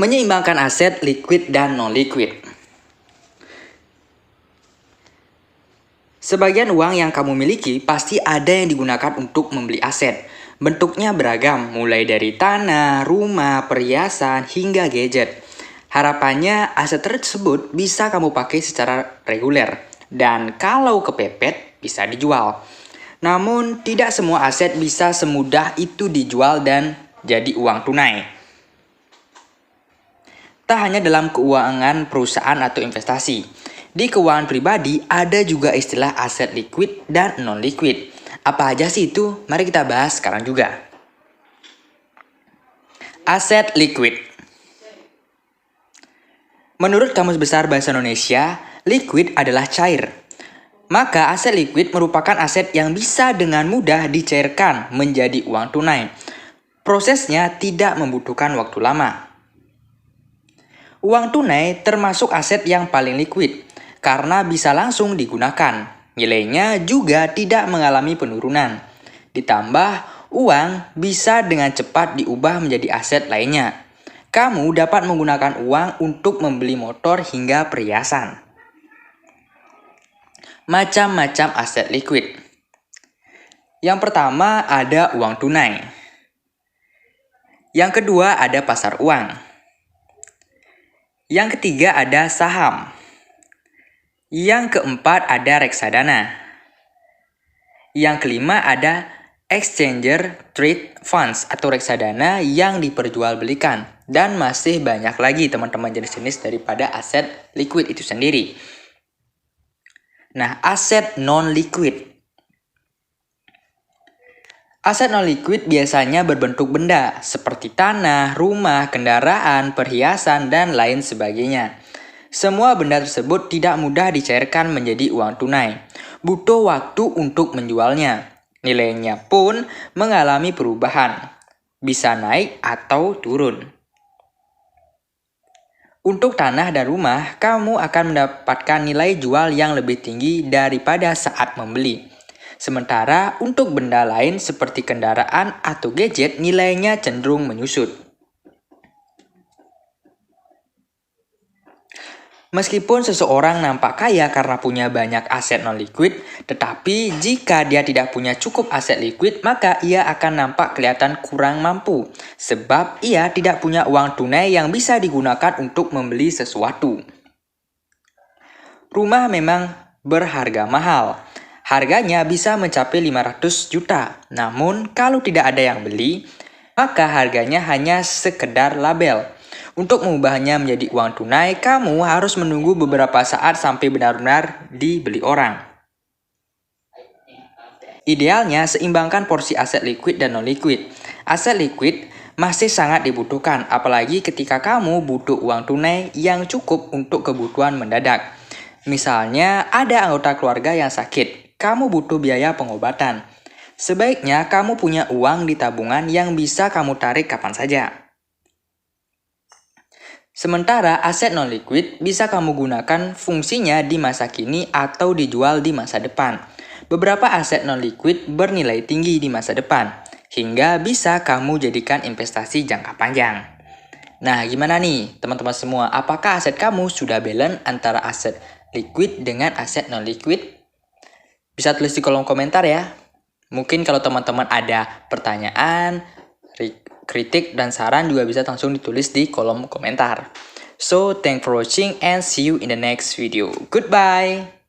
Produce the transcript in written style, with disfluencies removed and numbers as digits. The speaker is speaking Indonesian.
Menyeimbangkan aset liquid dan non-liquid. Sebagian uang yang kamu miliki pasti ada yang digunakan untuk membeli aset. Bentuknya beragam, mulai dari tanah, rumah, perhiasan, hingga gadget. Harapannya aset tersebut bisa kamu pakai secara reguler. Dan kalau kepepet, bisa dijual. Namun, tidak semua aset bisa semudah itu dijual dan jadi uang tunai. Tak hanya dalam keuangan perusahaan atau investasi. Di keuangan pribadi ada juga istilah aset liquid dan non-liquid. Apa aja sih itu? Mari kita bahas sekarang juga. Aset liquid. Menurut Kamus Besar Bahasa Indonesia, liquid adalah cair. Maka aset liquid merupakan aset yang bisa dengan mudah dicairkan menjadi uang tunai. Prosesnya tidak membutuhkan waktu lama. Uang tunai termasuk aset yang paling liquid karena bisa langsung digunakan. Nilainya juga tidak mengalami penurunan. Ditambah, uang bisa dengan cepat diubah menjadi aset lainnya. Kamu dapat menggunakan uang untuk membeli motor hingga perhiasan. Macam-macam aset liquid. Yang pertama ada uang tunai. Yang kedua ada pasar uang. Yang ketiga ada saham. Yang keempat ada reksadana. Yang kelima ada exchanger trade funds atau reksadana yang diperjualbelikan. Dan masih banyak lagi teman-teman jenis-jenis daripada aset liquid itu sendiri. Nah, aset non-liquid. Aset non-liquid biasanya berbentuk benda seperti tanah, rumah, kendaraan, perhiasan, dan lain sebagainya. Semua benda tersebut tidak mudah dicairkan menjadi uang tunai. Butuh waktu untuk menjualnya. Nilainya pun mengalami perubahan. Bisa naik atau turun. Untuk tanah dan rumah, kamu akan mendapatkan nilai jual yang lebih tinggi daripada saat membeli. Sementara untuk benda lain seperti kendaraan atau gadget nilainya cenderung menyusut. Meskipun seseorang nampak kaya karena punya banyak aset non-liquid, tetapi jika dia tidak punya cukup aset liquid, maka ia akan nampak kelihatan kurang mampu. Sebab ia tidak punya uang tunai yang bisa digunakan untuk membeli sesuatu. Rumah memang berharga mahal. Harganya bisa mencapai 500 juta. Namun kalau tidak ada yang beli, maka harganya hanya sekedar label. Untuk mengubahnya menjadi uang tunai, kamu harus menunggu beberapa saat sampai benar-benar dibeli orang. Idealnya seimbangkan porsi aset liquid dan non-liquid. Aset liquid masih sangat dibutuhkan, apalagi ketika kamu butuh uang tunai yang cukup untuk kebutuhan mendadak. Misalnya ada anggota keluarga yang sakit. Kamu butuh biaya pengobatan. Sebaiknya kamu punya uang di tabungan yang bisa kamu tarik kapan saja. Sementara aset non-liquid bisa kamu gunakan fungsinya di masa kini atau dijual di masa depan. Beberapa aset non-liquid bernilai tinggi di masa depan, hingga bisa kamu jadikan investasi jangka panjang. Nah, gimana nih teman-teman semua? Apakah aset kamu sudah balance antara aset liquid dengan aset non-liquid? Bisa tulis di kolom komentar ya. Mungkin kalau teman-teman ada pertanyaan, kritik, dan saran juga bisa langsung ditulis di kolom komentar. So, thanks for watching and see you in the next video. Goodbye!